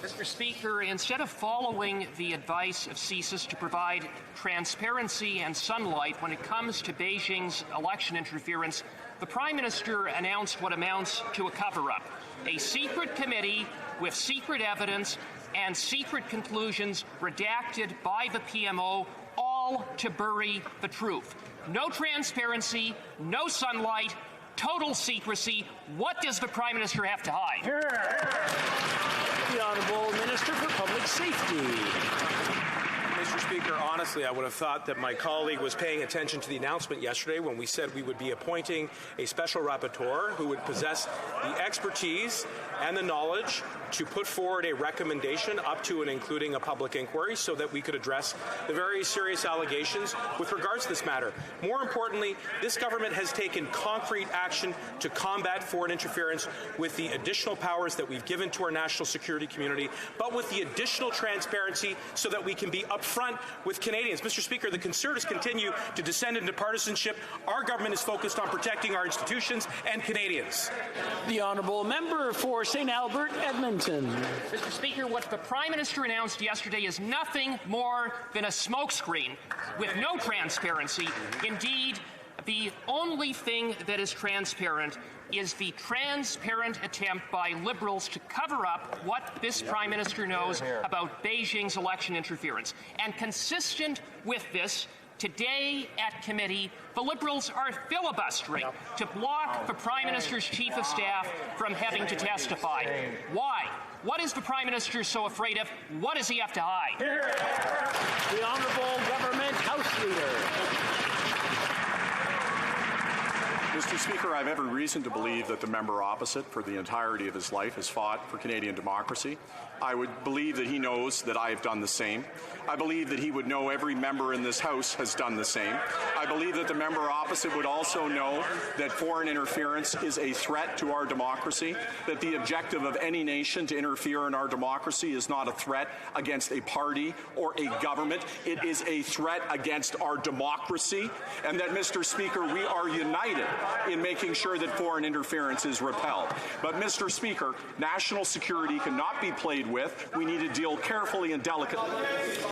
Mr. Speaker, instead of following the advice of CSIS to provide transparency and sunlight when it comes to Beijing's election interference, the Prime Minister announced what amounts to a cover-up, a secret committee with secret evidence and secret conclusions redacted by the PMO, all to bury the truth. No transparency, no sunlight, total secrecy. What does the Prime Minister have to hide? The Honourable Minister for Public Safety. Mr. Speaker, honestly, I would have thought that my colleague was paying attention to the announcement yesterday when we said we would be appointing a special rapporteur who would possess the expertise and the knowledge to put forward a recommendation up to and including a public inquiry so that we could address the very serious allegations with regards to this matter. More importantly, this government has taken concrete action to combat foreign interference with the additional powers that we've given to our national security community, but with the additional transparency so that we can be upfront with Canadians. Mr. Speaker, the Conservatives continue to descend into partisanship. Our government is focused on protecting our institutions and Canadians. The Honourable Member for St. Albert, Edmonton. Mr. Speaker, what the Prime Minister announced yesterday is nothing more than a smokescreen with no transparency. Indeed, the only thing that is transparent is the transparent attempt by Liberals to cover up what this Prime Minister knows about Beijing's election interference. And consistent with this, today at committee, the Liberals are filibustering to block the Prime Minister's Chief of Staff from having to testify. Why? What is the Prime Minister so afraid of? What does he have to hide? The Honourable Government House Leader. Mr. Speaker, I have every reason to believe that the member opposite, for the entirety of his life, has fought for Canadian democracy. I would believe that he knows that I have done the same. I believe that he would know every member in this House has done the same. I believe that the member opposite would also know that foreign interference is a threat to our democracy, that the objective of any nation to interfere in our democracy is not a threat against a party or a government. It is a threat against our democracy, and that, Mr. Speaker, we are united in making sure that foreign interference is repelled. But, Mr. Speaker, national security cannot be played with. We need to deal carefully and delicately